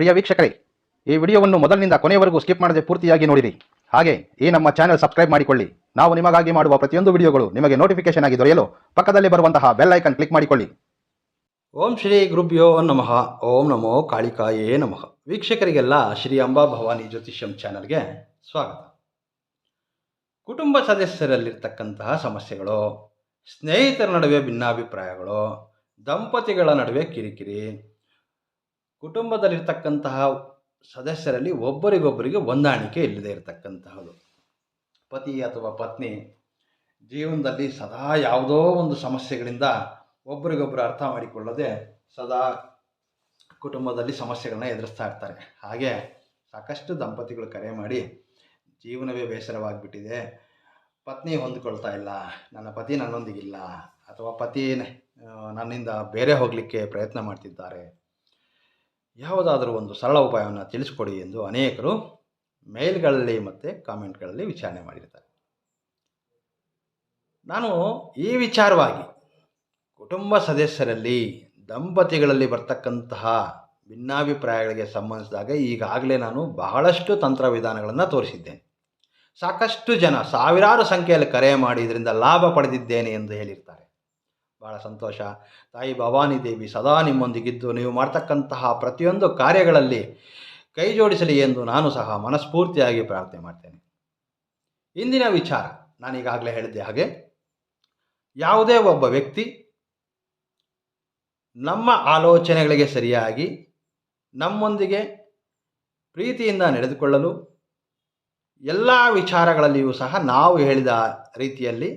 ಪ್ರಿಯ ವೀಕ್ಷಕರೇ, ಈ ವಿಡಿಯೋವನ್ನು ಮೊದಲಿನಿಂದ ಕೊನೆಯವರೆಗೂ ಸ್ಕಿಪ್ ಮಾಡದೆ ಪೂರ್ತಿಯಾಗಿ ನೋಡಿರಿ. ಹಾಗೆ ಈ ನಮ್ಮ ಚಾನೆಲ್ ಸಬ್ಸ್ಕ್ರೈಬ್ ಮಾಡಿಕೊಳ್ಳಿ. ನಾವು ನಿಮಗಾಗಿ ಮಾಡುವ ಪ್ರತಿಯೊಂದು ವಿಡಿಯೋಗಳು ನಿಮಗೆ ನೋಟಿಫಿಕೇಶನ್ ಆಗಿ ದೊರೆಯಲು ಪಕ್ಕದಲ್ಲಿ ಬರುವಂತಹ ಬೆಲ್ ಐಕನ್ ಕ್ಲಿಕ್ ಮಾಡಿಕೊಳ್ಳಿ. ಓಂ ಶ್ರೀ ಗುರುಭ್ಯೋ ನಮಃ. ಓಂ ನಮೋ ಕಾಳಿಕಾಯೇ ನಮಃ. ವೀಕ್ಷಕರಿಗೆಲ್ಲ ಶ್ರೀ ಅಂಬಾ ಭವಾನಿ ಜ್ಯೋತಿಷ್ಯಂ ಚಾನಲ್ಗೆ ಸ್ವಾಗತ. ಕುಟುಂಬ ಸದಸ್ಯರಲ್ಲಿರ್ತಕ್ಕಂತಹ ಸಮಸ್ಯೆಗಳು, ಸ್ನೇಹಿತರ ನಡುವೆ ಭಿನ್ನಾಭಿಪ್ರಾಯಗಳು, ದಂಪತಿಗಳ ನಡುವೆ ಕಿರಿಕಿರಿ, ಕುಟುಂಬದಲ್ಲಿರ್ತಕ್ಕಂತಹ ಸದಸ್ಯರಲ್ಲಿ ಒಬ್ಬರಿಗೊಬ್ಬರಿಗೆ ಹೊಂದಾಣಿಕೆ ಇಲ್ಲದೆ ಇರತಕ್ಕಂತಹದ್ದು, ಪತಿ ಅಥವಾ ಪತ್ನಿ ಜೀವನದಲ್ಲಿ ಸದಾ ಯಾವುದೋ ಒಂದು ಸಮಸ್ಯೆಗಳಿಂದ ಒಬ್ಬರಿಗೊಬ್ಬರು ಅರ್ಥ ಮಾಡಿಕೊಳ್ಳದೆ ಸದಾ ಕುಟುಂಬದಲ್ಲಿ ಸಮಸ್ಯೆಗಳನ್ನ ಎದುರಿಸ್ತಾ ಇರ್ತಾರೆ. ಹಾಗೆ ಸಾಕಷ್ಟು ದಂಪತಿಗಳು ಕರೆ ಮಾಡಿ ಜೀವನವೇ ಬೇಸರವಾಗಿಬಿಟ್ಟಿದೆ, ಪತ್ನಿ ಹೊಂದಿಕೊಳ್ತಾ ಇಲ್ಲ, ನನ್ನ ಪತಿ ನನ್ನೊಂದಿಗಿಲ್ಲ, ಅಥವಾ ಪತಿ ನನ್ನಿಂದ ಬೇರೆ ಹೋಗಲಿಕ್ಕೆ ಪ್ರಯತ್ನ ಮಾಡ್ತಿದ್ದಾರೆ, ಯಾವುದಾದರೂ ಒಂದು ಸರಳ ಉಪಾಯವನ್ನು ತಿಳಿಸ್ಕೊಡಿ ಎಂದು ಅನೇಕರು ಮೇಲ್ಗಳಲ್ಲಿ ಮತ್ತು ಕಾಮೆಂಟ್ಗಳಲ್ಲಿ ವಿಚಾರಣೆ ಮಾಡಿರ್ತಾರೆ. ನಾನು ಈ ವಿಚಾರವಾಗಿ ಕುಟುಂಬ ಸದಸ್ಯರಲ್ಲಿ ದಂಪತಿಗಳಲ್ಲಿ ಬರ್ತಕ್ಕಂತಹ ಭಿನ್ನಾಭಿಪ್ರಾಯಗಳಿಗೆ ಸಂಬಂಧಿಸಿದಾಗ ಈಗಾಗಲೇ ನಾನು ಬಹಳಷ್ಟು ತಂತ್ರವಿಧಾನಗಳನ್ನು ತೋರಿಸಿದ್ದೇನೆ. ಸಾಕಷ್ಟು ಜನ ಸಾವಿರಾರು ಸಂಖ್ಯೆಯಲ್ಲಿ ಕರೆ ಮಾಡಿ ಇದರಿಂದ ಲಾಭ ಪಡೆದಿದ್ದೇನೆ ಎಂದು ಹೇಳಿರ್ತಾರೆ. ಭಾಳ ಸಂತೋಷ. ತಾಯಿ ಭವಾನಿ ದೇವಿ ಸದಾ ನಿಮ್ಮೊಂದಿಗಿದ್ದು ನೀವು ಮಾಡ್ತಕ್ಕಂತಹ ಪ್ರತಿಯೊಂದು ಕಾರ್ಯಗಳಲ್ಲಿ ಕೈ ಜೋಡಿಸಲಿ ಎಂದು ನಾನು ಸಹ ಮನಸ್ಫೂರ್ತಿಯಾಗಿ ಪ್ರಾರ್ಥನೆ ಮಾಡ್ತೇನೆ. ಇಂದಿನ ವಿಚಾರ ನಾನೀಗಾಗಲೇ ಹೇಳಿದ್ದೆ ಹಾಗೆ, ಯಾವುದೇ ಒಬ್ಬ ವ್ಯಕ್ತಿ ನಮ್ಮ ಆಲೋಚನೆಗಳಿಗೆ ಸರಿಯಾಗಿ ನಮ್ಮೊಂದಿಗೆ ಪ್ರೀತಿಯಿಂದ ನಡೆದುಕೊಳ್ಳಲು ಎಲ್ಲ ವಿಚಾರಗಳಲ್ಲಿಯೂ ಸಹ ನಾವು ಹೇಳಿದ ರೀತಿಯಲ್ಲಿ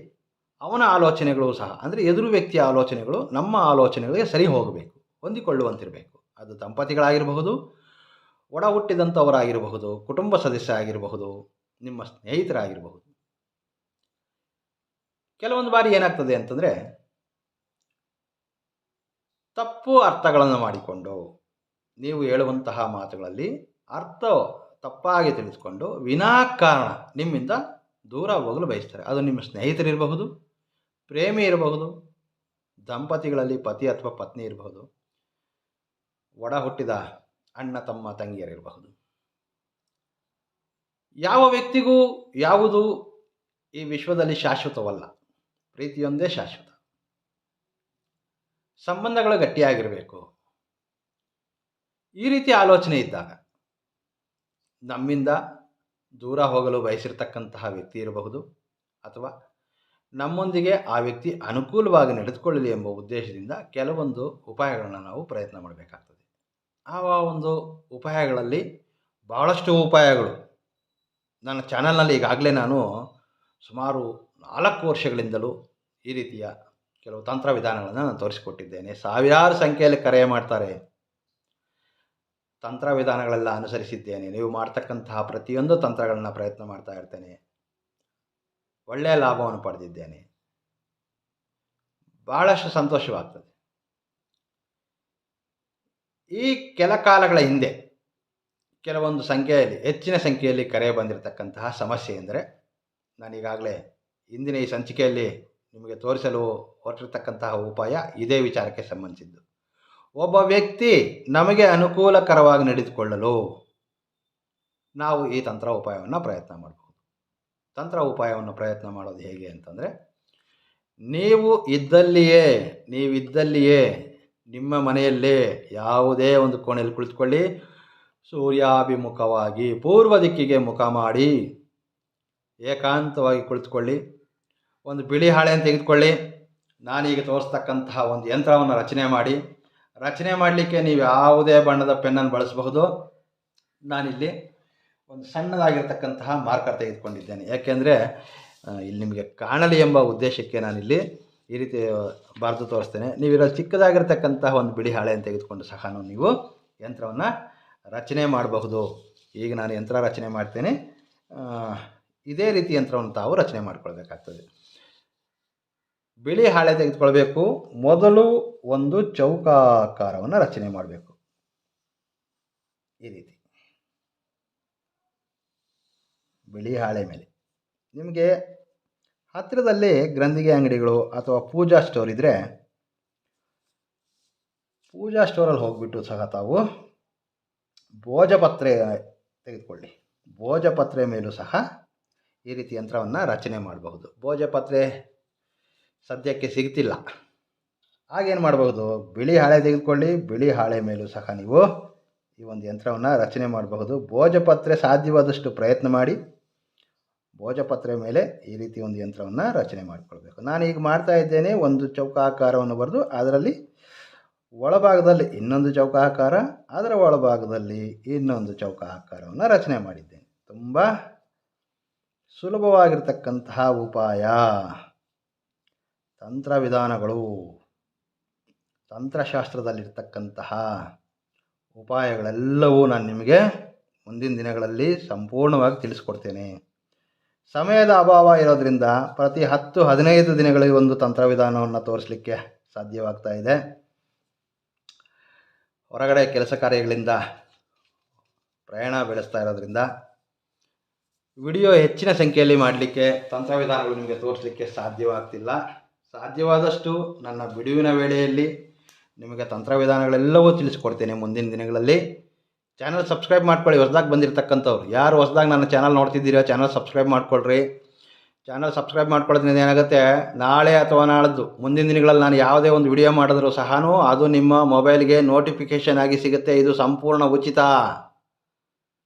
ಅವನ ಆಲೋಚನೆಗಳು ಸಹ, ಅಂದರೆ ಎದುರು ವ್ಯಕ್ತಿಯ ಆಲೋಚನೆಗಳು ನಮ್ಮ ಆಲೋಚನೆಗಳಿಗೆ ಸರಿ ಹೋಗಬೇಕು, ಹೊಂದಿಕೊಳ್ಳುವಂತಿರಬೇಕು. ಅದು ದಂಪತಿಗಳಾಗಿರಬಹುದು, ಒಡ ಹುಟ್ಟಿದಂಥವರಾಗಿರಬಹುದು, ಕುಟುಂಬ ಸದಸ್ಯ ಆಗಿರಬಹುದು, ನಿಮ್ಮ ಸ್ನೇಹಿತರಾಗಿರಬಹುದು. ಕೆಲವೊಂದು ಬಾರಿ ಏನಾಗ್ತದೆ ಅಂತಂದರೆ, ತಪ್ಪು ಅರ್ಥಗಳನ್ನು ಮಾಡಿಕೊಂಡು ನೀವು ಹೇಳುವಂತಹ ಮಾತುಗಳಲ್ಲಿ ಅರ್ಥ ತಪ್ಪಾಗಿ ತಿಳಿದುಕೊಂಡು ವಿನಾಕಾರಣ ನಿಮ್ಮಿಂದ ದೂರ ಹೋಗಲು ಬಯಸ್ತಾರೆ. ಅದು ನಿಮ್ಮ ಸ್ನೇಹಿತರಿರಬಹುದು, ಪ್ರೇಮಿ ಇರಬಹುದು, ದಂಪತಿಗಳಲ್ಲಿ ಪತಿ ಅಥವಾ ಪತ್ನಿ ಇರಬಹುದು, ಒಡ ಹುಟ್ಟಿದ ಅಣ್ಣ ತಮ್ಮ ತಂಗಿಯರಿರಬಹುದು. ಯಾವ ವ್ಯಕ್ತಿಗೂ ಯಾವುದು ಈ ವಿಶ್ವದಲ್ಲಿ ಶಾಶ್ವತವಲ್ಲ, ಪ್ರೀತಿಯೊಂದೇ ಶಾಶ್ವತ. ಸಂಬಂಧಗಳು ಗಟ್ಟಿಯಾಗಿರಬೇಕು. ಈ ರೀತಿ ಆಲೋಚನೆ ಇದ್ದಾಗ ನಮ್ಮಿಂದ ದೂರ ಹೋಗಲು ಬಯಸಿರ್ತಕ್ಕಂತಹ ವ್ಯಕ್ತಿ ಇರಬಹುದು, ಅಥವಾ ನಮ್ಮೊಂದಿಗೆ ಆ ವ್ಯಕ್ತಿ ಅನುಕೂಲವಾಗಿ ನಡೆದುಕೊಳ್ಳಲಿ ಎಂಬ ಉದ್ದೇಶದಿಂದ ಕೆಲವೊಂದು ಉಪಾಯಗಳನ್ನು ನಾವು ಪ್ರಯತ್ನ ಮಾಡಬೇಕಾಗ್ತದೆ. ಆ ಒಂದು ಉಪಾಯಗಳಲ್ಲಿ ಬಹಳಷ್ಟು ಉಪಾಯಗಳು ನನ್ನ ಚಾನಲ್ನಲ್ಲಿ ಈಗಾಗಲೇ ನಾನು ಸುಮಾರು 4 ವರ್ಷಗಳಿಂದಲೂ ಈ ರೀತಿಯ ಕೆಲವು ತಂತ್ರವಿಧಾನಗಳನ್ನು ನಾನು ತೋರಿಸಿಕೊಟ್ಟಿದ್ದೇನೆ. ಸಾವಿರಾರು ಸಂಖ್ಯೆಯಲ್ಲಿ ಕರೆ ಮಾಡ್ತಾರೆ. ತಂತ್ರವಿಧಾನಗಳೆಲ್ಲ ಅನುಸರಿಸಿದ್ದೇನೆ. ನೀವು ಮಾಡ್ತಕ್ಕಂತಹ ಪ್ರತಿಯೊಂದು ತಂತ್ರಗಳನ್ನ ಪ್ರಯತ್ನ ಮಾಡ್ತಾ ಇರ್ತೇನೆ. ಒಳ್ಳೆಯ ಲಾಭವನ್ನು ಪಡೆದಿದ್ದೇನೆ. ಬಹಳಷ್ಟು ಸಂತೋಷವಾಗ್ತದೆ. ಈ ಕೆಲ ಕಾಲಗಳ ಹಿಂದೆ ಕೆಲವೊಂದು ಸಂಖ್ಯೆಯಲ್ಲಿ, ಹೆಚ್ಚಿನ ಸಂಖ್ಯೆಯಲ್ಲಿ ಕರೆ ಬಂದಿರತಕ್ಕಂತಹ ಸಮಸ್ಯೆ ಎಂದರೆ, ನಾನೀಗಾಗಲೇ ಇಂದಿನ ಈ ಸಂಚಿಕೆಯಲ್ಲಿ ನಿಮಗೆ ತೋರಿಸಲು ಹೊರಟಿರ್ತಕ್ಕಂತಹ ಉಪಾಯ ಇದೇ ವಿಚಾರಕ್ಕೆ ಸಂಬಂಧಿಸಿದ್ದು. ಒಬ್ಬ ವ್ಯಕ್ತಿ ನಮಗೆ ಅನುಕೂಲಕರವಾಗಿ ನಡೆದುಕೊಳ್ಳಲು ನಾವು ಈ ತಂತ್ರ ಉಪಾಯವನ್ನು ಪ್ರಯತ್ನ ಮಾಡಬಹುದು. ತಂತ್ರ ಉಪಾಯವನ್ನು ಪ್ರಯತ್ನ ಮಾಡೋದು ಹೇಗೆ ಅಂತಂದರೆ, ನೀವಿದ್ದಲ್ಲಿಯೇ ನಿಮ್ಮ ಮನೆಯಲ್ಲೇ ಯಾವುದೇ ಒಂದು ಕೋಣೆಯಲ್ಲಿ ಕುಳಿತುಕೊಳ್ಳಿ, ಸೂರ್ಯಾಭಿಮುಖವಾಗಿ ಪೂರ್ವ ದಿಕ್ಕಿಗೆ ಮುಖ ಮಾಡಿ ಏಕಾಂತವಾಗಿ ಕುಳಿತುಕೊಳ್ಳಿ. ಒಂದು ಬಿಳಿ ಹಾಳೆಯನ್ನು ತೆಗೆದುಕೊಳ್ಳಿ. ನಾನೀಗ ತೋರಿಸ್ತಕ್ಕಂತಹ ಒಂದು ಯಂತ್ರವನ್ನು ರಚನೆ ಮಾಡಲಿಕ್ಕೆ ನೀವು ಯಾವುದೇ ಬಣ್ಣದ ಪೆನ್ನನ್ನು ಬಳಸಬಹುದು. ನಾನಿಲ್ಲಿ ಒಂದು ಸಣ್ಣದಾಗಿರ್ತಕ್ಕಂತಹ ಮಾರ್ಕರ್ ತೆಗೆದುಕೊಂಡಿದ್ದೇನೆ. ಯಾಕೆಂದರೆ ಇಲ್ಲಿ ನಿಮಗೆ ಕಾಣಲಿ ಎಂಬ ಉದ್ದೇಶಕ್ಕೆ ನಾನಿಲ್ಲಿ ಈ ರೀತಿ ಬರೆದು ತೋರಿಸ್ತೇನೆ. ನೀವಿರೋ ಚಿಕ್ಕದಾಗಿರ್ತಕ್ಕಂತಹ ಒಂದು ಬಿಳಿ ಹಾಳೆಯನ್ನು ತೆಗೆದುಕೊಂಡು ಸಹ ನೀವು ಯಂತ್ರವನ್ನು ರಚನೆ ಮಾಡಬಹುದು. ಈಗ ನಾನು ಯಂತ್ರ ರಚನೆ ಮಾಡ್ತೇನೆ. ಇದೇ ರೀತಿ ಯಂತ್ರವನ್ನು ತಾವು ರಚನೆ ಮಾಡಿಕೊಳ್ಬೇಕಾಗ್ತದೆ. ಬಿಳಿ ಹಾಳೆ ತೆಗೆದುಕೊಳ್ಬೇಕು. ಮೊದಲು ಒಂದು ಚೌಕಾಕಾರವನ್ನು ರಚನೆ ಮಾಡಬೇಕು. ಈ ರೀತಿ ಬಿಳಿ ಹಾಳೆ ಮೇಲೆ ನಿಮಗೆ ಹತ್ತಿರದಲ್ಲಿ ಗ್ರಂಥಿಗೆ ಅಂಗಡಿಗಳು ಅಥವಾ ಪೂಜಾ ಸ್ಟೋರ್ ಇದ್ದರೆ ಪೂಜಾ ಸ್ಟೋರಲ್ಲಿ ಹೋಗಿಬಿಟ್ಟು ಸಹ ತಾವು ಭೋಜಪತ್ರೆ ತೆಗೆದುಕೊಳ್ಳಿ. ಭೋಜಪತ್ರೆ ಮೇಲೂ ಸಹ ಈ ರೀತಿ ಯಂತ್ರವನ್ನು ರಚನೆ ಮಾಡಬಹುದು. ಭೋಜಪತ್ರೆ ಸದ್ಯಕ್ಕೆ ಸಿಗ್ತಿಲ್ಲ. ಆಗೇನು ಮಾಡಬಹುದು, ಬಿಳಿ ಹಾಳೆ ತೆಗೆದುಕೊಳ್ಳಿ. ಬಿಳಿ ಹಾಳೆ ಮೇಲೂ ಸಹ ನೀವು ಈ ಒಂದು ಯಂತ್ರವನ್ನು ರಚನೆ ಮಾಡಬಹುದು. ಭೋಜಪತ್ರೆ ಸಾಧ್ಯವಾದಷ್ಟು ಪ್ರಯತ್ನ ಮಾಡಿ ಭೋಜಪತ್ರೆ ಮೇಲೆ ಈ ರೀತಿ ಒಂದು ಯಂತ್ರವನ್ನು ರಚನೆ ಮಾಡಿಕೊಳ್ಬೇಕು. ನಾನು ಈಗ ಮಾಡ್ತಾ ಇದ್ದೇನೆ. ಒಂದು ಚೌಕಾಕಾರವನ್ನು ಬರೆದು ಅದರಲ್ಲಿ ಒಳಭಾಗದಲ್ಲಿ ಇನ್ನೊಂದು ಚೌಕಾಕಾರ, ಅದರ ಒಳಭಾಗದಲ್ಲಿ ಇನ್ನೊಂದು ಚೌಕಾಕಾರವನ್ನು ರಚನೆ ಮಾಡಿದ್ದೇನೆ. ತುಂಬ ಸುಲಭವಾಗಿರ್ತಕ್ಕಂತಹ ಉಪಾಯ. ತಂತ್ರವಿಧಾನಗಳು, ತಂತ್ರಶಾಸ್ತ್ರದಲ್ಲಿರ್ತಕ್ಕಂತಹ ಉಪಾಯಗಳೆಲ್ಲವೂ ನಾನು ನಿಮಗೆ ಮುಂದಿನ ದಿನಗಳಲ್ಲಿ ಸಂಪೂರ್ಣವಾಗಿ ತಿಳಿಸ್ಕೊಡ್ತೇನೆ. ಸಮಯದ ಅಭಾವ ಇರೋದರಿಂದ ಪ್ರತಿ 10-15 ದಿನಗಳಿಗೆ ಒಂದು ತಂತ್ರವಿಧಾನವನ್ನು ತೋರಿಸಲಿಕ್ಕೆ ಸಾಧ್ಯವಾಗ್ತಾ ಇದೆ. ಹೊರಗಡೆ ಕೆಲಸ ಕಾರ್ಯಗಳಿಂದ ಪ್ರಯಾಣ ಬೆಳೆಸ್ತಾ ಇರೋದ್ರಿಂದ ವಿಡಿಯೋ ಹೆಚ್ಚಿನ ಸಂಖ್ಯೆಯಲ್ಲಿ ಮಾಡಲಿಕ್ಕೆ, ತಂತ್ರವಿಧಾನಗಳು ನಿಮಗೆ ತೋರಿಸಲಿಕ್ಕೆ ಸಾಧ್ಯವಾಗ್ತಿಲ್ಲ. ಸಾಧ್ಯವಾದಷ್ಟು ನನ್ನ ಬಿಡುವಿನ ವೇಳೆಯಲ್ಲಿ ನಿಮಗೆ ತಂತ್ರವಿಧಾನಗಳೆಲ್ಲವೂ ತಿಳಿಸ್ಕೊಡ್ತೇನೆ ಮುಂದಿನ ದಿನಗಳಲ್ಲಿ. ಚಾನಲ್ ಸಬ್ಸ್ಕ್ರೈಬ್ ಮಾಡ್ಕೊಳ್ಳಿ. ಹೊಸದಾಗಿ ಬಂದಿರತಕ್ಕಂಥವ್ರು ಯಾರು ಹೊಸದಾಗಿ ನನ್ನ ಚಾನಲ್ ನೋಡ್ತಿದ್ದೀರಾ, ಚಾನಲ್ ಸಬ್ಸ್ಕ್ರೈಬ್ ಮಾಡ್ಕೊಳ್ರಿ. ಚಾನಲ್ ಸಬ್ಸ್ಕ್ರೈಬ್ ಮಾಡ್ಕೊಳ್ಳೋದ್ರಿಂದ ಏನಾಗುತ್ತೆ, ನಾಳೆ ಅಥವಾ ನಾಳದ್ದು ಮುಂದಿನ ದಿನಗಳಲ್ಲಿ ನಾನು ಯಾವುದೇ ಒಂದು ವಿಡಿಯೋ ಮಾಡಿದ್ರೂ ಸಹ ಅದು ನಿಮ್ಮ ಮೊಬೈಲ್ಗೆ ನೋಟಿಫಿಕೇಷನ್ ಆಗಿ ಸಿಗುತ್ತೆ. ಇದು ಸಂಪೂರ್ಣ ಉಚಿತ.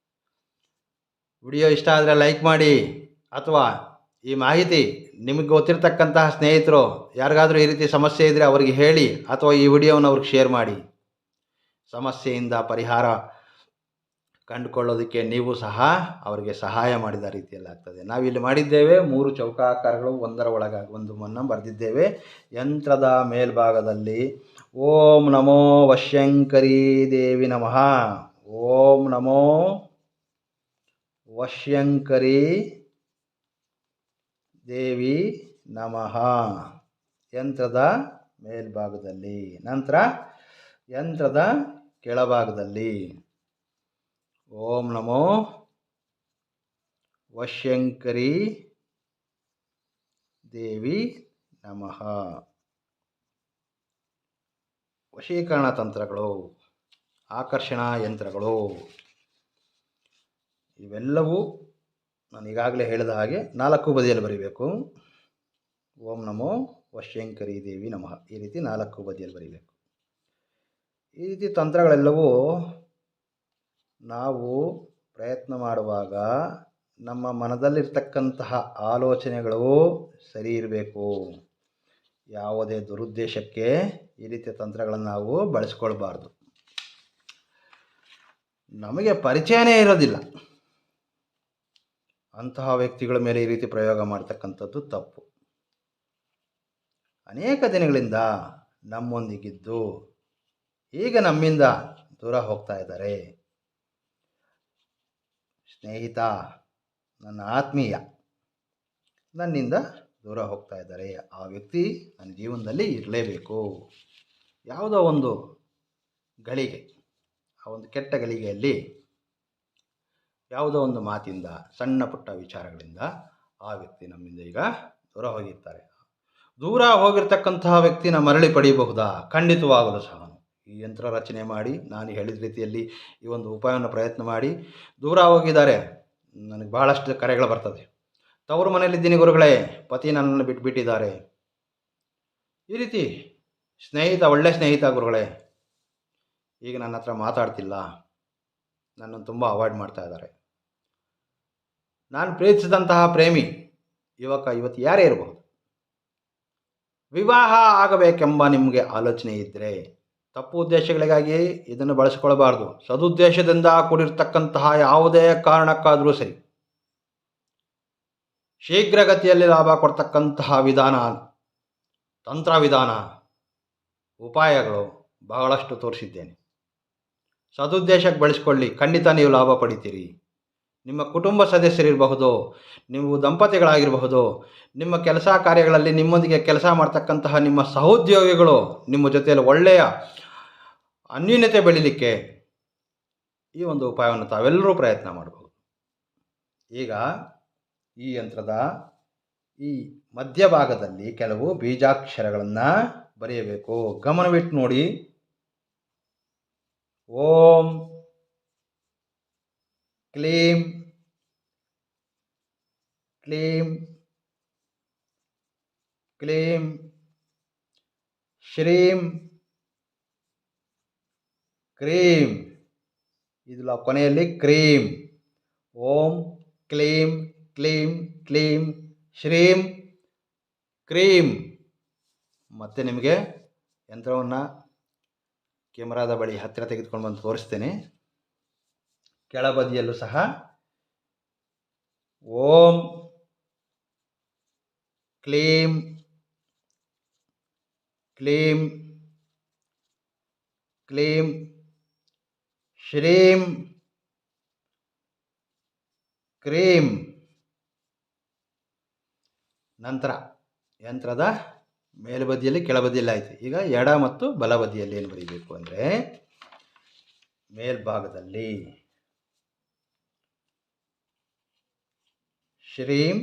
ವಿಡಿಯೋ ಇಷ್ಟ ಆದರೆ ಲೈಕ್ ಮಾಡಿ, ಅಥವಾ ಈ ಮಾಹಿತಿ ನಿಮಗೆ ಗೊತ್ತಿರತಕ್ಕಂತಹ ಸ್ನೇಹಿತರು ಯಾರಿಗಾದರೂ ಈ ರೀತಿ ಸಮಸ್ಯೆ ಇದ್ದರೆ ಅವರಿಗೆ ಹೇಳಿ, ಅಥವಾ ಈ ವಿಡಿಯೋವನ್ನು ಅವ್ರಿಗೆ ಶೇರ್ ಮಾಡಿ. ಸಮಸ್ಯೆಯಿಂದ ಪರಿಹಾರ ಕಂಡುಕೊಳ್ಳೋದಕ್ಕೆ ನೀವು ಸಹ ಅವರಿಗೆ ಸಹಾಯ ಮಾಡಿದ ರೀತಿಯಲ್ಲಿ ಆಗ್ತದೆ. ನಾವಿಲ್ಲಿ ಮಾಡಿದ್ದೇವೆ 3 ಚೌಕಾಕಾರಗಳು, ಒಂದರ ಒಳಗಾಗಿ ಒಂದನ್ನು ಬರೆದಿದ್ದೇವೆ. ಯಂತ್ರದ ಮೇಲ್ಭಾಗದಲ್ಲಿ ಓಂ ನಮೋ ವಶ್ಯಂಕರಿ ದೇವಿ ನಮಃ, ಓಂ ನಮೋ ವಶ್ಯಂಕರಿ ದೇವಿ ನಮಃ ಯಂತ್ರದ ಮೇಲ್ಭಾಗದಲ್ಲಿ. ನಂತರ ಯಂತ್ರದ ಕೆಳಭಾಗದಲ್ಲಿ ಓಂ ನಮೋ ವಶ್ಯಂಕರಿ ದೇವಿ ನಮಃ. ವಶೀಕರಣ ತಂತ್ರಗಳು, ಆಕರ್ಷಣಾ ಯಂತ್ರಗಳು, ಇವೆಲ್ಲವೂ ನಾನು ಈಗಾಗಲೇ ಹೇಳಿದ ಹಾಗೆ 4 ಬದಿಯಲ್ಲಿ ಬರೀಬೇಕು. ಓಂ ನಮೋ ವಶ್ಯಂಕರಿ ದೇವಿ ನಮಃ ಈ ರೀತಿ 4 ಬದಿಯಲ್ಲಿ ಬರೀಬೇಕು. ಈ ರೀತಿ ತಂತ್ರಗಳೆಲ್ಲವೂ ನಾವು ಪ್ರಯತ್ನ ಮಾಡುವಾಗ ನಮ್ಮ ಮನದಲ್ಲಿರ್ತಕ್ಕಂತಹ ಆಲೋಚನೆಗಳು ಸರಿ ಇರಬೇಕು. ಯಾವುದೇ ದುರುದ್ದೇಶಕ್ಕೆ ಈ ರೀತಿಯ ತಂತ್ರಗಳನ್ನು ನಾವು ಬಳಸ್ಕೊಳ್ಬಾರ್ದು. ನಮಗೆ ಪರಿಚಯನೇ ಇರೋದಿಲ್ಲ ಅಂತಹ ವ್ಯಕ್ತಿಗಳ ಮೇಲೆ ಈ ರೀತಿ ಪ್ರಯೋಗ ಮಾಡ್ತಕ್ಕಂಥದ್ದು ತಪ್ಪು. ಅನೇಕ ದಿನಗಳಿಂದ ನಮ್ಮೊಂದಿಗಿದ್ದು ಈಗ ನಮ್ಮಿಂದ ದೂರ ಹೋಗ್ತಾ ಇದ್ದಾರೆ. ಸ್ನೇಹಿತ, ನನ್ನ ಆತ್ಮೀಯ ನನ್ನಿಂದ ದೂರ ಹೋಗ್ತಾ ಇದ್ದಾರೆ. ಆ ವ್ಯಕ್ತಿ ನನ್ನ ಜೀವನದಲ್ಲಿ ಇರಲೇಬೇಕು. ಯಾವುದೋ ಒಂದು ಗಳಿಗೆ, ಆ ಒಂದು ಕೆಟ್ಟ ಗಳಿಗೆಯಲ್ಲಿ ಯಾವುದೋ ಒಂದು ಮಾತಿಂದ, ಸಣ್ಣ ಪುಟ್ಟ ವಿಚಾರಗಳಿಂದ ಆ ವ್ಯಕ್ತಿ ನಮ್ಮಿಂದ ಈಗ ದೂರ ಹೋಗಿರ್ತಾರೆ. ದೂರ ಹೋಗಿರ್ತಕ್ಕಂತಹ ವ್ಯಕ್ತಿನ ಮರಳಿ ಪಡೆಯಬಹುದಾ? ಖಂಡಿತವಾಗಲು ಸಹ ಈ ಯಂತ್ರ ರಚನೆ ಮಾಡಿ, ನಾನು ಹೇಳಿದ ರೀತಿಯಲ್ಲಿ ಈ ಒಂದು ಉಪಾಯವನ್ನು ಪ್ರಯತ್ನ ಮಾಡಿ. ದೂರ ಹೋಗಿದ್ದಾರೆ, ನನಗೆ ಬಹಳಷ್ಟು ಕರೆಗಳು ಬರ್ತದೆ. ತವರು ಮನೆಯಲ್ಲಿದ್ದೀನಿ ಗುರುಗಳೇ, ಪತಿ ನನ್ನನ್ನು ಬಿಟ್ಟುಬಿಟ್ಟಿದ್ದಾರೆ. ಈ ರೀತಿ ಸ್ನೇಹಿತ, ಒಳ್ಳೆ ಸ್ನೇಹಿತ ಗುರುಗಳೇ, ಈಗ ನನ್ನ ಹತ್ರ ಮಾತಾಡ್ತಿಲ್ಲ, ನನ್ನನ್ನು ತುಂಬ ಅವಾಯ್ಡ್ ಮಾಡ್ತಾ ಇದ್ದಾರೆ. ನಾನು ಪ್ರೀತಿಸಿದಂತಹ ಪ್ರೇಮಿ ಯುವತಿ ಯಾರೇ ಇರಬಹುದು, ವಿವಾಹ ಆಗಬೇಕೆಂಬ ನಿಮಗೆ ಆಲೋಚನೆ ಇದ್ದರೆ ತಪ್ಪು ಉದ್ದೇಶಗಳಿಗಾಗಿ ಇದನ್ನು ಬಳಸಿಕೊಳ್ಳಬಾರ್ದು. ಸದುದ್ದೇಶದಿಂದ ಕೂಡಿರ್ತಕ್ಕಂತಹ ಯಾವುದೇ ಕಾರಣಕ್ಕಾದರೂ ಸರಿ, ಶೀಘ್ರಗತಿಯಲ್ಲಿ ಲಾಭ ಕೊಡ್ತಕ್ಕಂತಹ ವಿಧಾನ, ತಂತ್ರವಿಧಾನ, ಉಪಾಯಗಳು ಬಹಳಷ್ಟು ತೋರಿಸಿದ್ದೇನೆ. ಸದುದ್ದೇಶಕ್ಕೆ ಬಳಸಿಕೊಳ್ಳಿ, ಖಂಡಿತ ನೀವು ಲಾಭ ಪಡಿತೀರಿ. ನಿಮ್ಮ ಕುಟುಂಬ ಸದಸ್ಯರಿರಬಹುದು, ನೀವು ದಂಪತಿಗಳಾಗಿರಬಹುದು, ನಿಮ್ಮ ಕೆಲಸ ಕಾರ್ಯಗಳಲ್ಲಿ ನಿಮ್ಮೊಂದಿಗೆ ಕೆಲಸ ಮಾಡ್ತಕ್ಕಂತಹ ನಿಮ್ಮ ಸಹೋದ್ಯೋಗಿಗಳು ನಿಮ್ಮ ಜೊತೆಯಲ್ಲಿ ಒಳ್ಳೆಯ ಅನ್ಯೂನ್ಯತೆ ಬೆಳೀಲಿಕ್ಕೆ ಈ ಒಂದು ಉಪಾಯವನ್ನು ತಾವೆಲ್ಲರೂ ಪ್ರಯತ್ನ ಮಾಡಬಹುದು. ಈಗ ಈ ಯಂತ್ರದ ಈ ಮಧ್ಯಭಾಗದಲ್ಲಿ ಕೆಲವು ಬೀಜಾಕ್ಷರಗಳನ್ನು ಬರೆಯಬೇಕು. ಗಮನವಿಟ್ಟು ನೋಡಿ. ಓಂ ಕ್ಲೀಂ ಕ್ಲೀಂ ಕ್ಲೀಂ ಶ್ರೀಂ ಕ್ರೀಂ. ಇದು ಕೊನೆಯಲ್ಲಿ ಕ್ರೀಂ. ಓಂ ಕ್ಲೀಂ ಕ್ಲೀಂ ಕ್ಲೀಂ ಶ್ರೀಂ ಕ್ರೀಂ. ಮತ್ತೆ ನಿಮಗೆ ಯಂತ್ರವನ್ನು ಕ್ಯಾಮರಾದ ಬಳಿ ಹತ್ತಿರ ತೆಗೆದುಕೊಂಡು ಬಂದು ತೋರಿಸ್ತೇನೆ. ಕೆಳಬದಿಯಲ್ಲೂ ಸಹ ಓಂ ಕ್ಲೀಂ ಕ್ಲೀಂ ಕ್ಲೀಂ ಶ್ರೀಂ ಕ್ರೀಂ. ನಂತರ ಯಂತ್ರದ ಮೇಲ್ಬದಿಯಲ್ಲಿ ಕೆಳಬದಿಯಲ್ಲಿ ಆಯಿತು. ಈಗ ಎಡ ಮತ್ತು ಬಲಬದಿಯಲ್ಲಿ ಏನು ಬರೀಬೇಕು ಅಂದರೆ, ಮೇಲ್ಭಾಗದಲ್ಲಿ ಶ್ರೀಂ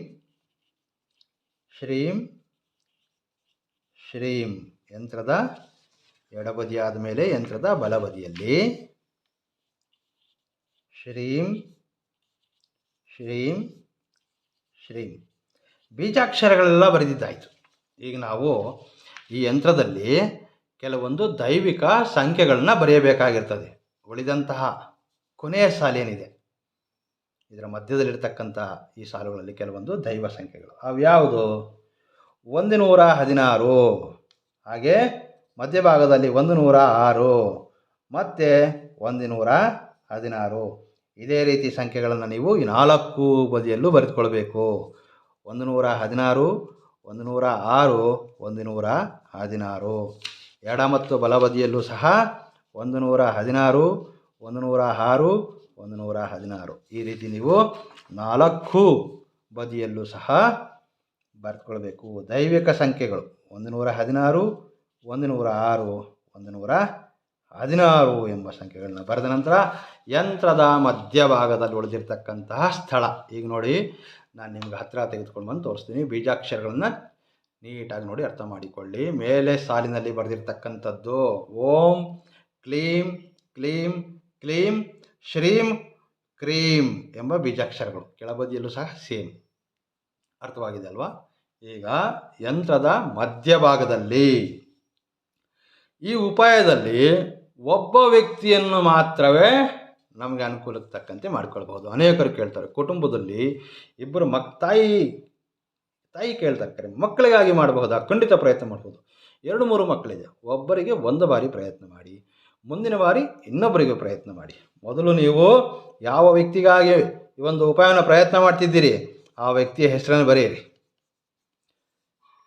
ಶ್ರೀಂ ಶ್ರೀಂ, ಯಂತ್ರದ ಎಡಬದಿ ಆದಮೇಲೆ ಯಂತ್ರದ ಬಲಬದಿಯಲ್ಲಿ ಶ್ರೀಂ ಶ್ರೀಂ ಶ್ರೀಂ. ಬೀಜಾಕ್ಷರಗಳೆಲ್ಲ ಬರೆದಿದ್ದಾಯಿತು. ಈಗ ನಾವು ಈ ಯಂತ್ರದಲ್ಲಿ ಕೆಲವೊಂದು ದೈವಿಕ ಸಂಖ್ಯೆಗಳನ್ನ ಬರೆಯಬೇಕಾಗಿರ್ತದೆ. ಉಳಿದಂತಹ ಕೊನೆಯ ಸಾಲೇನಿದೆ, ಇದರ ಮಧ್ಯದಲ್ಲಿರ್ತಕ್ಕಂತಹ ಈ ಸಾಲುಗಳಲ್ಲಿ ಕೆಲವೊಂದು ದೈವ ಸಂಖ್ಯೆಗಳು. ಅವ್ಯಾವುದು? 116, ಹಾಗೆ ಮಧ್ಯಭಾಗದಲ್ಲಿ 106 ಮತ್ತು 116. ಇದೇ ರೀತಿ ಸಂಖ್ಯೆಗಳನ್ನು ನೀವು ಈ 4 ಬದಿಯಲ್ಲೂ ಬರೆದುಕೊಳ್ಬೇಕು. 116, 106, 116. ಎಡ ಮತ್ತು ಬಲಬದಿಯಲ್ಲೂ ಸಹ 116, 106, 116. ಈ ರೀತಿ ನೀವು 4 ಬದಿಯಲ್ಲೂ ಸಹ ಬರೆದುಕೊಳ್ಬೇಕು. ದೈವಿಕ ಸಂಖ್ಯೆಗಳು 116, 106, 116 ಎಂಬ ಸಂಖ್ಯೆಗಳನ್ನ ಬರೆದ ನಂತರ ಯಂತ್ರದ ಮಧ್ಯಭಾಗದಲ್ಲಿ ಉಳಿದಿರ್ತಕ್ಕಂತಹ ಸ್ಥಳ, ಈಗ ನೋಡಿ ನಾನು ನಿಮ್ಗೆ ಹತ್ತಿರ ತೆಗೆದುಕೊಂಡು ಬಂದು ತೋರಿಸ್ತೀನಿ. ಬೀಜಾಕ್ಷರಗಳನ್ನು ನೀಟಾಗಿ ನೋಡಿ ಅರ್ಥ ಮಾಡಿಕೊಳ್ಳಿ. ಮೇಲೆ ಸಾಲಿನಲ್ಲಿ ಬರೆದಿರ್ತಕ್ಕಂಥದ್ದು ಓಂ ಕ್ಲೀಂ ಕ್ಲೀಂ ಕ್ಲೀಂ ಶ್ರೀಂ ಕ್ರೀಂ ಎಂಬ ಬೀಜಾಕ್ಷರಗಳು. ಕೆಳಬದಿಯಲ್ಲೂ ಸಹ ಸೇಮ್. ಅರ್ಥವಾಗಿದೆ ಅಲ್ವಾ? ಈಗ ಯಂತ್ರದ ಮಧ್ಯಭಾಗದಲ್ಲಿ ಈ ಉಪಾಯದಲ್ಲಿ ಒಬ್ಬ ವ್ಯಕ್ತಿಯನ್ನು ಮಾತ್ರವೇ ನಮಗೆ ಅನುಕೂಲಕ್ಕೆ ತಕ್ಕಂತೆ ಮಾಡಿಕೊಳ್ಬಹುದು. ಅನೇಕರು ಕೇಳ್ತಾರೆ, ಕುಟುಂಬದಲ್ಲಿ ಇಬ್ಬರು ತಾಯಿ ಕೇಳ್ತಾರೆ, ಮಕ್ಕಳಿಗಾಗಿ ಮಾಡಬಹುದಾ? ಖಂಡಿತ ಪ್ರಯತ್ನ ಮಾಡ್ಬೋದು. 2-3 ಮಕ್ಕಳಿದೆ, ಒಬ್ಬರಿಗೆ ಒಂದು ಬಾರಿ ಪ್ರಯತ್ನ ಮಾಡಿ, ಮುಂದಿನ ಬಾರಿ ಇನ್ನೊಬ್ಬರಿಗೆ ಪ್ರಯತ್ನ ಮಾಡಿ. ಮೊದಲು ನೀವು ಯಾವ ವ್ಯಕ್ತಿಗಾಗಿ ಈ ಒಂದು ಉಪಾಯವನ್ನು ಪ್ರಯತ್ನ ಮಾಡ್ತಿದ್ದೀರಿ ಆ ವ್ಯಕ್ತಿಯ ಹೆಸರನ್ನು ಬರೆಯಿರಿ.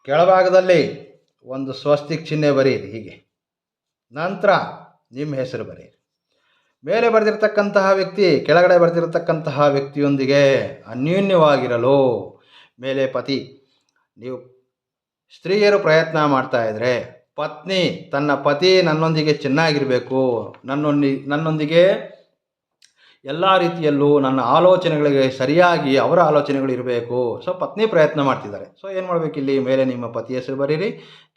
ಕೆಳಭಾಗದಲ್ಲಿ ಒಂದು ಸ್ವಸ್ತಿಕ್ ಚಿಹ್ನೆ ಬರೆಯಿರಿ ಹೀಗೆ. ನಂತರ ನಿಮ್ಮ ಹೆಸರು ಬರೆಯಿರಿ. ಮೇಲೆ ಬರೆದಿರ್ತಕ್ಕಂತಹ ವ್ಯಕ್ತಿ ಕೆಳಗಡೆ ಬರೆದಿರತಕ್ಕಂತಹ ವ್ಯಕ್ತಿಯೊಂದಿಗೆ ಅನ್ಯೋನ್ಯವಾಗಿರಲು, ಮೇಲೆ ಪತಿ, ನೀವು ಸ್ತ್ರೀಯರು ಪ್ರಯತ್ನ ಮಾಡ್ತಾ ಇದ್ದರೆ ಪತ್ನಿ ತನ್ನ ಪತಿ ನನ್ನೊಂದಿಗೆ ಚೆನ್ನಾಗಿರಬೇಕು, ನನ್ನೊಂದಿಗೆ ಎಲ್ಲ ರೀತಿಯಲ್ಲೂ ನನ್ನ ಆಲೋಚನೆಗಳಿಗೆ ಸರಿಯಾಗಿ ಅವರ ಆಲೋಚನೆಗಳು ಇರಬೇಕು. ಸೊ ಪತ್ನಿ ಪ್ರಯತ್ನ ಮಾಡ್ತಿದ್ದಾರೆ. ಸೊ ಏನು ಮಾಡಬೇಕು? ಇಲ್ಲಿ ಮೇಲೆ ನಿಮ್ಮ ಪತಿ ಹೆಸರು ಬರೀರಿ,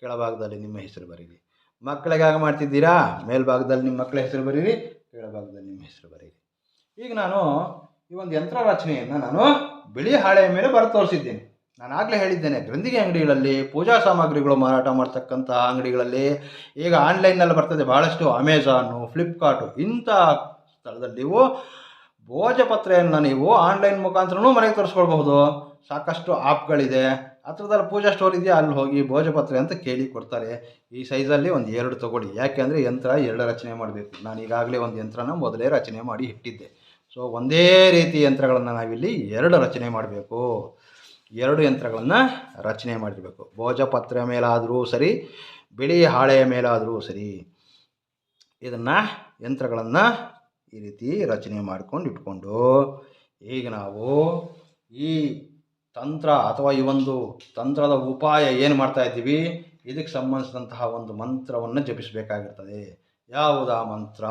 ಕೆಳಭಾಗದಲ್ಲಿ ನಿಮ್ಮ ಹೆಸರು ಬರೀರಿ. ಮಕ್ಕಳಿಗಾಗಿ ಮಾಡ್ತಿದ್ದೀರಾ? ಮೇಲ್ಭಾಗದಲ್ಲಿ ನಿಮ್ಮ ಮಕ್ಕಳ ಹೆಸರು ಬರೀರಿ, ಕೆಳಭಾಗದಲ್ಲಿ ನಿಮ್ಮ ಹೆಸರು ಬರೀರಿ. ಈಗ ನಾನು ಈ ಒಂದು ಯಂತ್ರ ರಚನೆಯನ್ನು ನಾನು ಬಿಳಿ ಹಾಳೆಯ ಮೇಲೆ ಬರೆದು ತೋರಿಸಿದ್ದೇನೆ. ನಾನು ಆಗಲೇ ಹೇಳಿದ್ದೇನೆ, ಗ್ರಂಥಿಗೆ ಅಂಗಡಿಗಳಲ್ಲಿ ಪೂಜಾ ಸಾಮಗ್ರಿಗಳು ಮಾರಾಟ ಮಾಡ್ತಕ್ಕಂತಹ ಅಂಗಡಿಗಳಲ್ಲಿ ಈಗ ಆನ್ಲೈನ್ನಲ್ಲಿ ಬರ್ತದೆ ಭಾಳಷ್ಟು. ಅಮೆಝಾನು, ಫ್ಲಿಪ್ಕಾರ್ಟು ಇಂಥ ಸ್ಥಳದಲ್ಲಿ ನೀವು ಭೋಜಪತ್ರೆಯನ್ನು ನೀವು ಆನ್ಲೈನ್ ಮುಖಾಂತರನೂ ಮನೆಗೆ ತರಿಸ್ಕೊಳ್ಬಹುದು. ಸಾಕಷ್ಟು ಆ್ಯಪ್ಗಳಿದೆ. ಹತ್ರದಲ್ಲಿ ಪೂಜಾ ಸ್ಟೋರ್ ಇದೆಯಾ, ಅಲ್ಲಿ ಹೋಗಿ ಭೋಜಪತ್ರೆ ಅಂತ ಕೇಳಿ ಕೊಡ್ತಾರೆ. ಈ ಸೈಜಲ್ಲಿ ಒಂದು 2 ತೊಗೊಳ್ಳಿ. ಯಾಕೆಂದರೆ ಯಂತ್ರ 2 ರಚನೆ ಮಾಡಬೇಕು. ನಾನು ಈಗಾಗಲೇ ಒಂದು ಯಂತ್ರನ ಮೊದಲೇ ರಚನೆ ಮಾಡಿ ಇಟ್ಟಿದ್ದೆ. ಸೊ ಒಂದೇ ರೀತಿ ಯಂತ್ರಗಳನ್ನು ನಾವಿಲ್ಲಿ 2 ರಚನೆ ಮಾಡಬೇಕು. 2 ಯಂತ್ರಗಳನ್ನು ರಚನೆ ಮಾಡಿರಬೇಕು. ಭೋಜಪತ್ರೆ ಮೇಲಾದರೂ ಸರಿ, ಬಿಳಿ ಹಾಳೆಯ ಮೇಲಾದರೂ ಸರಿ, ಇದನ್ನು ಯಂತ್ರಗಳನ್ನು ಈ ರೀತಿ ರಚನೆ ಮಾಡ್ಕೊಂಡು ಇಟ್ಕೊಂಡು ಈಗ ನಾವು ಈ ತಂತ್ರ ಅಥವಾ ಈ ಒಂದು ತಂತ್ರದ ಉಪಾಯ ಏನು ಮಾಡ್ತಾ ಇದ್ದೀವಿ, ಇದಕ್ಕೆ ಸಂಬಂಧಿಸಿದಂತಹ ಒಂದು ಮಂತ್ರವನ್ನು ಜಪಿಸಬೇಕಾಗಿರ್ತದೆ. ಯಾವುದಾ ಮಂತ್ರ?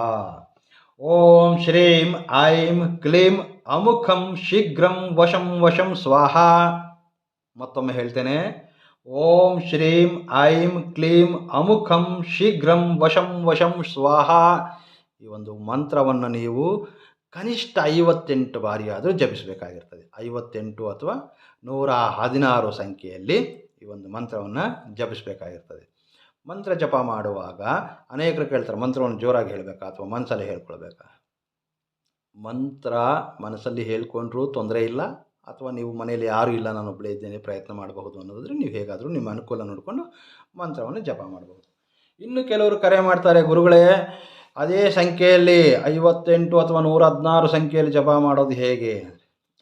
ಓಂ ಶ್ರೀಂ ಐಂ ಕ್ಲೀಂ ಅಮುಖಂ ಶೀಘ್ರಂ ವಶಂ ವಶಂ ಸ್ವಾಹ. ಮತ್ತೊಮ್ಮೆ ಹೇಳ್ತೇನೆ, ಓಂ ಶ್ರೀಂ ಐಂ ಕ್ಲೀಂ ಅಮುಖಂ ಶೀಘ್ರಂ ವಶಂ ವಶಂ ಸ್ವಾಹ. ಈ ಒಂದು ಮಂತ್ರವನ್ನು ನೀವು ಕನಿಷ್ಠ 58 ಬಾರಿ ಆದರೂ ಜಪಿಸಬೇಕಾಗಿರ್ತದೆ. 58 ಅಥವಾ 116 ಸಂಖ್ಯೆಯಲ್ಲಿ ಈ ಒಂದು ಮಂತ್ರವನ್ನು ಜಪಿಸಬೇಕಾಗಿರ್ತದೆ. ಮಂತ್ರ ಜಪ ಮಾಡುವಾಗ ಅನೇಕರು ಕೇಳ್ತಾರೆ, ಮಂತ್ರವನ್ನು ಜೋರಾಗಿ ಹೇಳಬೇಕಾ ಅಥವಾ ಮನಸ್ಸಲ್ಲಿ ಹೇಳ್ಕೊಳ್ಬೇಕಾ? ಮಂತ್ರ ಮನಸ್ಸಲ್ಲಿ ಹೇಳ್ಕೊಂಡ್ರೂ ತೊಂದರೆ ಇಲ್ಲ, ಅಥವಾ ನೀವು ಮನೆಯಲ್ಲಿ ಯಾರೂ ಇಲ್ಲ, ನಾನು ಒಬ್ಬಳೇ ಇದ್ದೇನೆ, ಪ್ರಯತ್ನ ಮಾಡಬಹುದು ಅನ್ನೋದಾದರೆ ನೀವು ಹೇಗಾದರೂ ನಿಮ್ಮ ಅನುಕೂಲ ನೋಡಿಕೊಂಡು ಮಂತ್ರವನ್ನು ಜಪ ಮಾಡಬಹುದು. ಇನ್ನು ಕೆಲವರು ಕರೆ ಮಾಡ್ತಾರೆ, ಗುರುಗಳೇ ಅದೇ ಸಂಖ್ಯೆಯಲ್ಲಿ 58 ಅಥವಾ 116 ಸಂಖ್ಯೆಯಲ್ಲಿ ಜಪ ಮಾಡೋದು ಹೇಗೆ?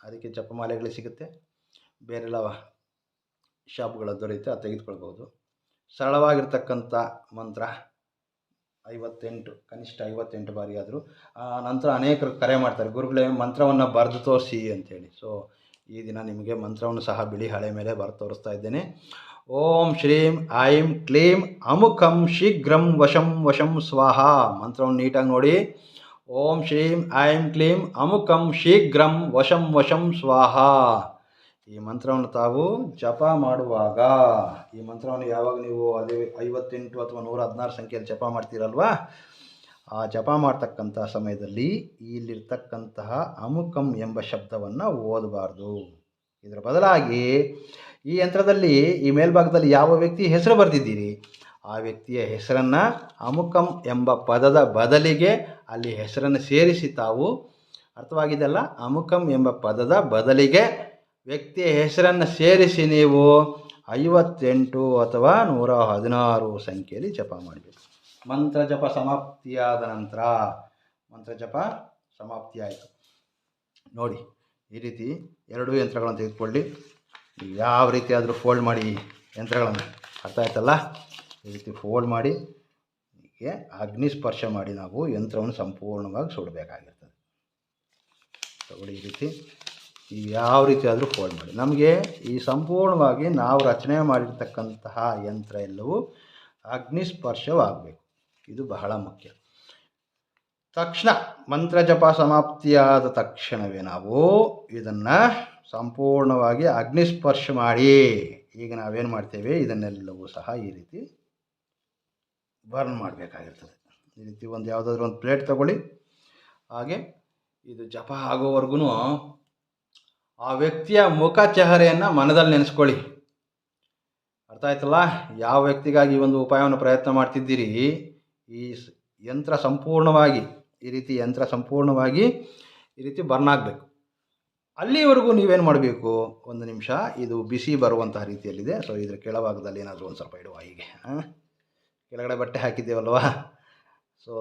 ಅದಕ್ಕೆ ಜಪಮಾಲೆಗಳು ಸಿಗುತ್ತೆ, ಬೇರೆಲ್ಲ ಶಾಪ್ಗಳ ದೊರೆಯುತ್ತೆ, ಅದು ತೆಗೆದುಕೊಳ್ಬೋದು. ಸರಳವಾಗಿರ್ತಕ್ಕಂಥ ಮಂತ್ರ 58, ಕನಿಷ್ಠ 58 ಬಾರಿ ಆದರೂ. ನಂತರ ಅನೇಕರು ಕರೆ ಮಾಡ್ತಾರೆ, ಗುರುಗಳೇ ಮಂತ್ರವನ್ನು ಬರೆದು ತೋರಿಸಿ ಅಂತೇಳಿ. ಸೊ ಈ ದಿನ ನಿಮಗೆ ಮಂತ್ರವನ್ನು ಸಹ ಬಿಳಿ ಹಳೆ ಮೇಲೆ ಬರೆದು ತೋರಿಸ್ತಾ ಇದ್ದೇನೆ. ಓಂ ಶ್ರೀಂ ಐಂ ಕ್ಲೀಂ ಅಮುಖಂ ಶೀಘ್ರಂ ವಶಂ ವಶಂ ಸ್ವಾಹ. ಮಂತ್ರವನ್ನು ನೀಟಾಗಿ ನೋಡಿ. ಓಂ ಶ್ರೀಂ ಐಂ ಕ್ಲೀಂ ಅಮುಖಂ ಶೀಘ್ರಂ ವಶಂ ವಶಂ ಸ್ವಾಹ. ಈ ಮಂತ್ರವನ್ನು ತಾವು ಜಪ ಮಾಡುವಾಗ, ಈ ಮಂತ್ರವನ್ನು ಯಾವಾಗ ನೀವು ಅದೇ 58 ಅಥವಾ 116 ಸಂಖ್ಯೆಯಲ್ಲಿ ಜಪ ಮಾಡ್ತೀರಲ್ವಾ, ಆ ಜಪ ಮಾಡ್ತಕ್ಕಂಥ ಸಮಯದಲ್ಲಿ ಇಲ್ಲಿರ್ತಕ್ಕಂತಹ ಅಮುಕಂ ಎಂಬ ಶಬ್ದವನ್ನು ಓದಬಾರ್ದು. ಇದರ ಬದಲಾಗಿ ಈ ಯಂತ್ರದಲ್ಲಿ ಈ ಮೇಲ್ಭಾಗದಲ್ಲಿ ಯಾವ ವ್ಯಕ್ತಿ ಹೆಸರು ಬರೆದಿದ್ದೀರಿ ಆ ವ್ಯಕ್ತಿಯ ಹೆಸರನ್ನು ಅಮುಕಂ ಎಂಬ ಪದದ ಬದಲಿಗೆ ಅಲ್ಲಿ ಹೆಸರನ್ನು ಸೇರಿಸಿ ತಾವು, ಅರ್ಥವಾಗಿದೆಯಲ್ಲ, ಅಮುಕಂ ಎಂಬ ಪದದ ಬದಲಿಗೆ ವ್ಯಕ್ತಿಯ ಹೆಸರನ್ನು ಸೇರಿಸಿ ನೀವು 58 ಅಥವಾ 116 ಸಂಖ್ಯೆಯಲ್ಲಿ ಜಪ ಮಾಡಬೇಕು. ಮಂತ್ರ ಜಪ ಸಮಾಪ್ತಿಯಾದ ನಂತರ, ಮಂತ್ರ ಜಪ ಸಮಾಪ್ತಿ ಆಯಿತು ನೋಡಿ, ಈ ರೀತಿ ಎರಡೂ ಯಂತ್ರಗಳನ್ನು ತೆಗೆದುಕೊಳ್ಳಿ. ಯಾವ ರೀತಿ ಆದರೂ ಫೋಲ್ಡ್ ಮಾಡಿ ಯಂತ್ರಗಳನ್ನು, ಅರ್ಥ ಆಯ್ತಲ್ಲ? ಈ ರೀತಿ ಫೋಲ್ಡ್ ಮಾಡಿ ಹೀಗೆ ಅಗ್ನಿಸ್ಪರ್ಶ ಮಾಡಿ ನಾವು ಯಂತ್ರವನ್ನು ಸಂಪೂರ್ಣವಾಗಿ ಸುಡಬೇಕಾಗಿರ್ತದೆ. ತಗೊಳ್ಳಿ, ಈ ರೀತಿ ಯಾವ ರೀತಿ ಆದರೂ ಫೋಲ್ಡ್ ಮಾಡಿ. ನಮಗೆ ಈ ಸಂಪೂರ್ಣವಾಗಿ ನಾವು ರಚನೆ ಮಾಡಿರ್ತಕ್ಕಂತಹ ಯಂತ್ರ ಎಲ್ಲವೂ ಅಗ್ನಿಸ್ಪರ್ಶವಾಗಬೇಕು, ಇದು ಬಹಳ ಮುಖ್ಯ. ತಕ್ಷಣ ಮಂತ್ರ ಜಪ ಸಮಾಪ್ತಿಯಾದ ತಕ್ಷಣವೇ ನಾವು ಇದನ್ನು ಸಂಪೂರ್ಣವಾಗಿ ಅಗ್ನಿಸ್ಪರ್ಶ ಮಾಡಿ. ಈಗ ನಾವೇನು ಮಾಡ್ತೇವೆ, ಇದನ್ನೆಲ್ಲವೂ ಸಹ ಈ ರೀತಿ ಬರ್ನ್ ಮಾಡಬೇಕಾಗಿರ್ತದೆ. ಈ ರೀತಿ ಒಂದು ಯಾವುದಾದ್ರೂ ಒಂದು ಪ್ಲೇಟ್ ತಗೊಳ್ಳಿ. ಹಾಗೆ ಇದು ಜಪ ಆಗೋವರೆಗೂ ಆ ವ್ಯಕ್ತಿಯ ಮುಖ ಚೆಹರೆಯನ್ನು ಮನದಲ್ಲಿ ನೆನೆಸ್ಕೊಳ್ಳಿ. ಅರ್ಥ ಆಯ್ತಲ್ಲ? ಯಾವ ವ್ಯಕ್ತಿಗಾಗಿ ಈ ಒಂದು ಉಪಾಯವನ್ನು ಪ್ರಯತ್ನ ಮಾಡ್ತಿದ್ದೀರಿ, ಈ ಯಂತ್ರ ಸಂಪೂರ್ಣವಾಗಿ ಈ ರೀತಿ ಬರ್ನ್ ಆಗಬೇಕು. ಅಲ್ಲಿವರೆಗೂ ನೀವೇನು ಮಾಡಬೇಕು, ಒಂದು ನಿಮಿಷ ಇದು ಬಿಸಿ ಬರುವಂತಹ ರೀತಿಯಲ್ಲಿದೆ. ಸೊ ಇದರ ಕೆಳಭಾಗದಲ್ಲಿ ಏನಾದರೂ ಒಂದು ಸ್ವಲ್ಪ ಇಡುವ. ಹೀಗೆ ಕೆಳಗಡೆ ಬಟ್ಟೆ ಹಾಕಿದ್ದೇವಲ್ವಾ, ಸೊ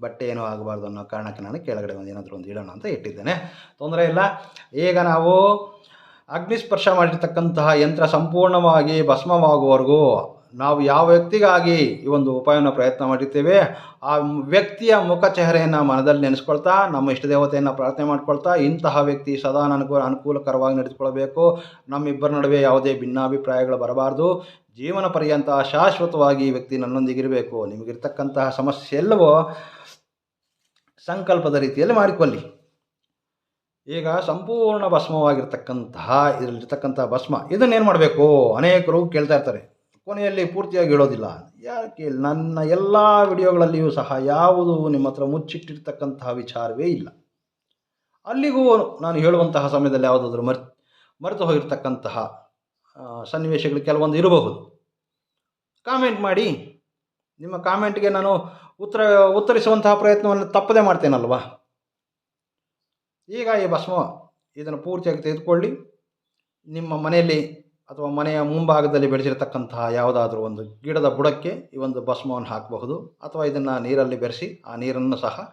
ಬಟ್ಟೆ ಏನೂ ಆಗಬಾರ್ದು ಅನ್ನೋ ಕಾರಣಕ್ಕೆ ನಾನು ಕೆಳಗಡೆ ಏನಾದರೂ ಒಂದು ಇಡೋಣ ಅಂತ ಇಟ್ಟಿದ್ದೇನೆ. ತೊಂದರೆ ಇಲ್ಲ. ಈಗ ನಾವು ಅಗ್ನಿಸ್ಪರ್ಶ ಮಾಡಿರ್ತಕ್ಕಂತಹ ಯಂತ್ರ ಸಂಪೂರ್ಣವಾಗಿ ಭಸ್ಮವಾಗುವವರೆಗೂ ನಾವು ಯಾವ ವ್ಯಕ್ತಿಗಾಗಿ ಈ ಒಂದು ಉಪಾಯವನ್ನು ಪ್ರಯತ್ನ ಮಾಡಿರ್ತೇವೆ ಆ ವ್ಯಕ್ತಿಯ ಮುಖ ಚೆಹರೆಯನ್ನು ಮನದಲ್ಲಿ ನೆನೆಸ್ಕೊಳ್ತಾ, ನಮ್ಮ ಇಷ್ಟ ದೇವತೆಯನ್ನು ಪ್ರಾರ್ಥನೆ ಮಾಡ್ಕೊಳ್ತಾ, ಇಂತಹ ವ್ಯಕ್ತಿ ಸದಾ ನನಗೂ ಅನುಕೂಲಕರವಾಗಿ ನಡೆದುಕೊಳ್ಬೇಕು, ನಮ್ಮಿಬ್ಬರ ನಡುವೆ ಯಾವುದೇ ಭಿನ್ನಾಭಿಪ್ರಾಯಗಳು ಬರಬಾರ್ದು, ಜೀವನ ಪರ್ಯಂತ ಶಾಶ್ವತವಾಗಿ ಈ ವ್ಯಕ್ತಿ ನನ್ನೊಂದಿಗಿರಬೇಕು, ನಿಮಗಿರ್ತಕ್ಕಂತಹ ಸಮಸ್ಯೆ ಎಲ್ಲವೂ ಸಂಕಲ್ಪದ ರೀತಿಯಲ್ಲಿ ಮಾಡಿಕೊಳ್ಳಿ. ಈಗ ಸಂಪೂರ್ಣ ಭಸ್ಮವಾಗಿರ್ತಕ್ಕಂತಹ ಇದರಲ್ಲಿರ್ತಕ್ಕಂತಹ ಭಸ್ಮ, ಇದನ್ನೇನು ಮಾಡಬೇಕು? ಅನೇಕರು ಕೇಳ್ತಾ ಇರ್ತಾರೆ, ಕೊನೆಯಲ್ಲಿ ಪೂರ್ತಿಯಾಗಿ ಹೇಳೋದಿಲ್ಲ ಯಾಕೆ? ನನ್ನ ಎಲ್ಲ ವಿಡಿಯೋಗಳಲ್ಲಿಯೂ ಸಹ ಯಾವುದು ನಿಮ್ಮ ಹತ್ರ ಮುಚ್ಚಿಟ್ಟಿರ್ತಕ್ಕಂತಹ ವಿಚಾರವೇ ಇಲ್ಲ. ಅಲ್ಲಿಗೂ ನಾನು ಹೇಳುವಂತಹ ಸಮಯದಲ್ಲಿ ಯಾವುದಾದ್ರೂ ಮರೆತು ಹೋಗಿರ್ತಕ್ಕಂತಹ ಸನ್ನಿವೇಶಗಳು ಕೆಲವೊಂದು ಇರಬಹುದು. ಕಾಮೆಂಟ್ ಮಾಡಿ, ನಿಮ್ಮ ಕಾಮೆಂಟ್ಗೆ ನಾನು ಉತ್ತರಿಸುವಂತಹ ಪ್ರಯತ್ನವನ್ನು ತಪ್ಪದೇ ಮಾಡ್ತೇನಲ್ವಾ. ಈಗ ಈ ಭಸ್ಮ ಇದನ್ನು ಪೂರ್ತಿಯಾಗಿ ತೆಗೆದುಕೊಳ್ಳಿ. ನಿಮ್ಮ ಮನೆಯಲ್ಲಿ ಅಥವಾ ಮನೆಯ ಮುಂಭಾಗದಲ್ಲಿ ಬೆಳೆಸಿರತಕ್ಕಂತಹ ಯಾವುದಾದ್ರೂ ಒಂದು ಗಿಡದ ಬುಡಕ್ಕೆ ಈ ಒಂದು ಭಸ್ಮವನ್ನು ಹಾಕಬಹುದು, ಅಥವಾ ಇದನ್ನು ನೀರಲ್ಲಿ ಬೆರೆಸಿ ಆ ನೀರನ್ನು ಸಹ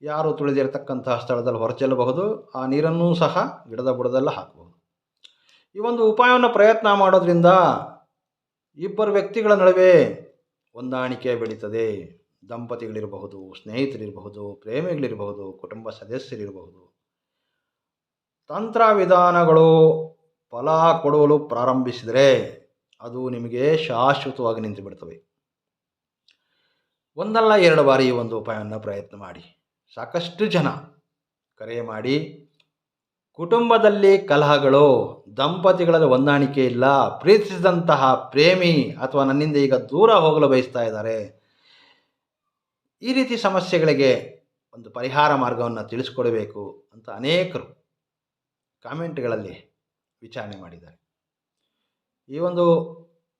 ಯಾರು ತುಳಿದಿರತಕ್ಕಂತಹ ಸ್ಥಳದಲ್ಲಿ ಹೊರಚೆಲ್ಲಬಹುದು. ಆ ನೀರನ್ನೂ ಸಹ ಗಿಡದ ಬುಡದಲ್ಲ ಹಾಕಬಹುದು. ಈ ಒಂದು ಉಪಾಯವನ್ನು ಪ್ರಯತ್ನ ಮಾಡೋದ್ರಿಂದ ಇಬ್ಬರು ವ್ಯಕ್ತಿಗಳ ನಡುವೆ ಹೊಂದಾಣಿಕೆ ಬೆಳೀತದೆ. ದಂಪತಿಗಳಿರಬಹುದು, ಸ್ನೇಹಿತರಿರಬಹುದು, ಪ್ರೇಮಿಗಳಿರಬಹುದು, ಕುಟುಂಬ ಸದಸ್ಯರಿರಬಹುದು. ತಂತ್ರ ವಿಧಾನಗಳು ಫಲ ಕೊಡಲು ಪ್ರಾರಂಭಿಸಿದರೆ ಅದು ನಿಮಗೆ ಶಾಶ್ವತವಾಗಿ ನಿಂತು ಬಿಡ್ತವೆ. ಒಂದಲ್ಲ ಎರಡು ಬಾರಿ ಈ ಒಂದು ಉಪಾಯವನ್ನು ಪ್ರಯತ್ನ ಮಾಡಿ. ಸಾಕಷ್ಟು ಜನ ಕರೆ ಮಾಡಿ ಕುಟುಂಬದಲ್ಲಿ ಕಲಹಗಳು, ದಂಪತಿಗಳಲ್ಲಿ ಹೊಂದಾಣಿಕೆ ಇಲ್ಲ, ಪ್ರೀತಿಸಿದಂತಹ ಪ್ರೇಮಿ ಅಥವಾ ನನ್ನಿಂದ ಈಗ ದೂರ ಹೋಗಲು ಬಯಸ್ತಾ ಇದ್ದಾರೆ, ಈ ರೀತಿ ಸಮಸ್ಯೆಗಳಿಗೆ ಒಂದು ಪರಿಹಾರ ಮಾರ್ಗವನ್ನು ತಿಳಿಸ್ಕೊಡಬೇಕು ಅಂತ ಅನೇಕರು ಕಾಮೆಂಟ್ಗಳಲ್ಲಿ ವಿಚಾರಣೆ ಮಾಡಿದ್ದಾರೆ. ಈ ಒಂದು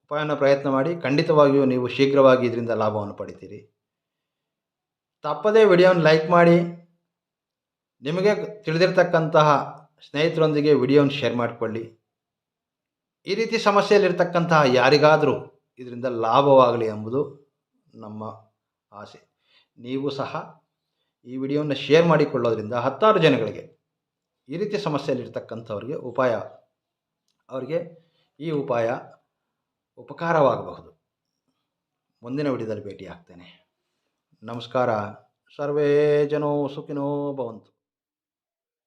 ಉಪಾಯವನ್ನು ಪ್ರಯತ್ನ ಮಾಡಿ, ಖಂಡಿತವಾಗಿಯೂ ನೀವು ಶೀಘ್ರವಾಗಿ ಇದರಿಂದ ಲಾಭವನ್ನು ಪಡಿತೀರಿ. ತಪ್ಪದೇ ವಿಡಿಯೋನ ಲೈಕ್ ಮಾಡಿ, ನಿಮಗೆ ತಿಳಿದಿರ್ತಕ್ಕಂತಹ ಸ್ನೇಹಿತರೊಂದಿಗೆ ವಿಡಿಯೋನ ಶೇರ್ ಮಾಡಿಕೊಳ್ಳಿ. ಈ ರೀತಿ ಸಮಸ್ಯೆಯಲ್ಲಿರ್ತಕ್ಕಂತಹ ಯಾರಿಗಾದರೂ ಇದರಿಂದ ಲಾಭವಾಗಲಿ ಎಂಬುದು ನಮ್ಮ ಆಸೆ. ನೀವು ಸಹ ಈ ವಿಡಿಯೋನ ಶೇರ್ ಮಾಡಿಕೊಳ್ಳೋದ್ರಿಂದ 10 ಜನಗಳಿಗೆ ಈ ರೀತಿ ಸಮಸ್ಯೆಯಲ್ಲಿರ್ತಕ್ಕಂಥವ್ರಿಗೆ ಅವರಿಗೆ ಈ ಉಪಾಯ ಉಪಕಾರವಾಗಬಹುದು. ಮುಂದಿನ ವಿಡಿಯೋದಲ್ಲಿ ಭೇಟಿ ಆಗ್ತೇನೆ. ನಮಸ್ಕಾರ. ಸರ್ವೇ ಜನೋ ಸುಖಿನೋ ಭವಂತು.